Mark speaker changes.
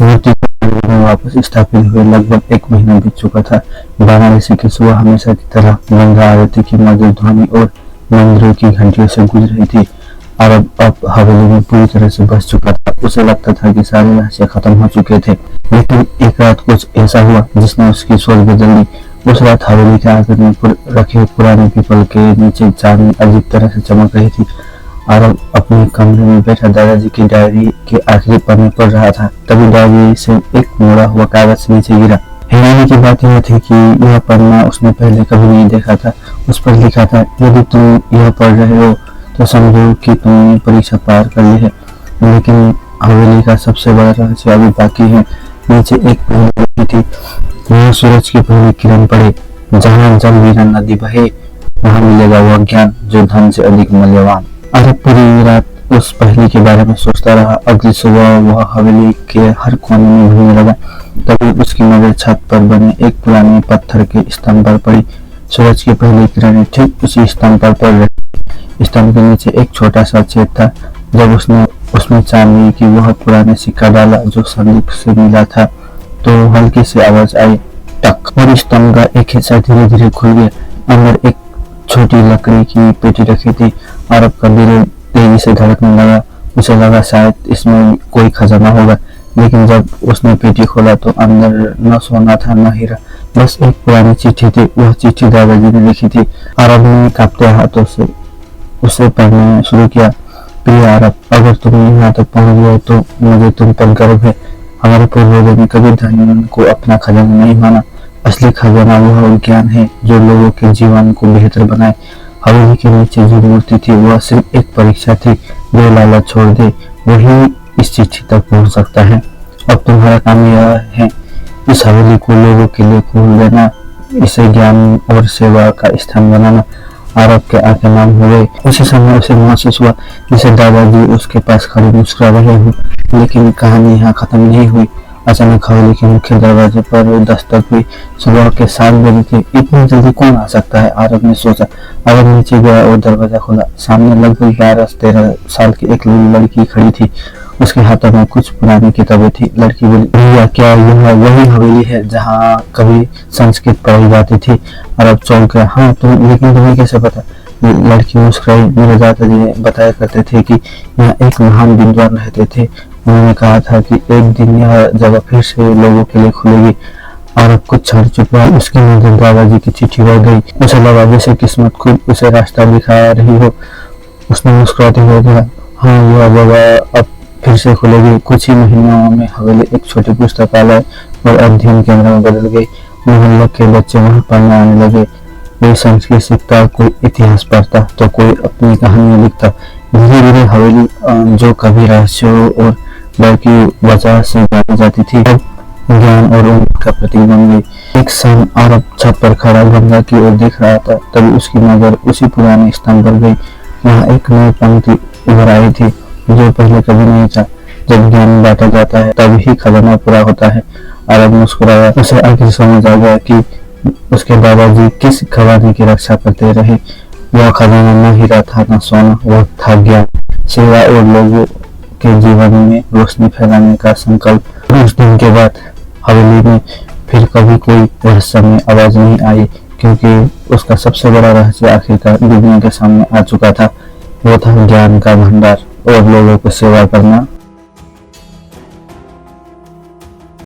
Speaker 1: मूर्ति में वापस स्थापित हुए लगभग 1 महीना बीत चुका था। वाराणसी की सुबह हमेशा की तरह गंगा आरती की मधुर ध्वनि और मंदिरों की घंटियों से गूंज रही थी। अरब अब हवेली में पूरी तरह से बस चुका था। उसे लगता था कि सारे रहस्य खत्म हो चुके थे, लेकिन एक रात कुछ ऐसा हुआ जिसने उसकी सोच बदल दी। उस रात हवेली के आंगन में रखे पुराने पीपल के नीचे चांदनी अजीब तरह से चमक रही थी। अरब अपने कमरे में बैठा दादाजी की डायरी के आखिरी पन्ने पढ़ रहा था। तभी डायरी से एक मोड़ा हुआ कागज नीचे गिरा। हैरानी की बात यह थी कि यह पन्ना उसने पहले कभी नहीं देखा था। उस पर लिखा था, यदि तुम यह पढ़ रहे हो तो समझो कि तुमने परीक्षा पार कर ली है, लेकिन हवेली का सबसे बड़ा रहस्य अभी बाकी है। नीचे एक पंक्ति लिखी थी, वहाँ सूरज की पहली किरण पड़े, जहाँ जल बिना नदी बहे, वहाँ मिलेगा वह ज्ञान जो धन से अधिक मूल्यवान। अरब पूरी रात उस पहली के बारे में सोचता रहा। अगली सुबह वह हवेली के हर कोने में घूमने लगा। तभी उसकी नजर छत पर बने एक पुराने पत्थर के स्तंभ पर पड़ी। सूरज की पहली किरणें ठीक उसी स्तंभ पर पड़ रही। स्तंभ के नीचे एक छोटा सा छेद था। जब उसने उसमें चांदी की वह पुराने सिक्का डाला जो संदूक से मिला था, तो हल्की सी आवाज आई, टक, और स्तंभ का एक हिस्सा धीरे धीरे खुल गया। अंदर एक छोटी लकड़ी की पेटी रखी थी। अरब का दिल तेजी से धड़कने लगा। उसे लगा शायद इसमें कोई खजाना होगा, लेकिन जब उसने पेटी खोला तो अंदर न सोना था न हीरा, बस एक पुरानी चिट्ठी थी। वह चिट्ठी दादाजी ने लिखी थी। अरब ने कांपते हाथों से उसे पढ़ना शुरू किया। प्रिय अरब, अगर तुम यहाँ तक पहुँच गए तो मुझे तुम पर गर्व है। हमारे पूर्वजों ने कभी धन को अपना खजाना नहीं माना। असली खजाना वह ज्ञान है जो लोगों के जीवन को बेहतर बनाए। हवेली के नीचे जो मूर्ति थी वह सिर्फ एक परीक्षा थी। जो लालच छोड़ दे वही इस चिट्ठी तक पहुंच सकता है। अब तुम्हारा काम यह है इस हवेली को लोगों के लिए खोल देना, इसे ज्ञान और सेवा का स्थान बनाना। अरब के आंखें नम हो गई। उसी समय उसे महसूस हुआ जैसे दादाजी उसके पास खड़े मुस्कुरा रहे हों। लेकिन कहानी यहाँ खत्म नहीं हुई। अचानक हवेली के मुख्य दरवाजे पर दस्तक हुई। सुबह के 7 बजे थे। इतनी जल्दी कौन आ सकता है, अरब ने सोचा। अरब नीचे गया और दरवाजा खोला। सामने लगभग 12-13 साल की एक लड़की खड़ी थी। उसके हाथों में कुछ पुरानी किताबें थी। लड़की बोली, भैया क्या यह वही हवेली है जहाँ कभी संस्कृत पढ़ाई जाती थी? अरब चौंक गया। हाँ, लेकिन तुम्हें कैसे पता? लड़की मुस्कुराई। मेरे दादाजी बताया करते थे कि यहाँ एक महान विद्वान रहते थे। उन्होंने कहा था कि एक दिन यह जगह फिर से लोगों के लिए खुलेगी। अरब कुछ क्षण चुप रहा। उसकी नजर दादाजी की चिट्ठी पर गई। उसे लगा जैसे किस्मत खुद उसे रास्ता दिखा रही हो। उसने मुस्कुराते हुए कहा, हाँ, यह जगह अब फिर से खुलेगी। कुछ ही महीनों में हवेली एक छोटी पुस्तकालय और अध्ययन केंद्र में बदल गई। मोहल्ले के बच्चे वहाँ पढ़ने आने लगे। कोई संस्कृत सीखता, कोई इतिहास पढ़ता, तो कोई अपनी कहानियां लिखता। धीरे धीरे हवेली जो कभी रहस्यों और डर की वजह से जानी जाती थी, अब ज्ञान और उम्मीद का प्रतीक बन गई। एक शाम अरब छत पर खड़ा गंगा की ओर देख रहा था। तभी उसकी नजर उसी पुराने स्तंभ पर गई। वहाँ एक नई पंक्ति उभर आई थी जो पहले कभी नहीं था। जब ज्ञान बांटा जाता है तब ही खजाना पूरा होता है। अरब मुस्कुराया। उसे आखिर समझ आ गया कि उसके दादाजी किस खजाने की रक्षा करते रहे। वह खजाना न हीरा था न सोना, वह था ज्ञान, सेवा और लोगों के जीवन में रोशनी फैलाने का संकल्प। उस दिन के बाद हवेली में फिर कभी कोई रहस्यमय आवाज नहीं आई, क्योंकि उसका सबसे बड़ा रहस्य आखिरकार दुनिया के सामने आ चुका था। वो था ज्ञान का भंडार और लोगों को सेवा करना।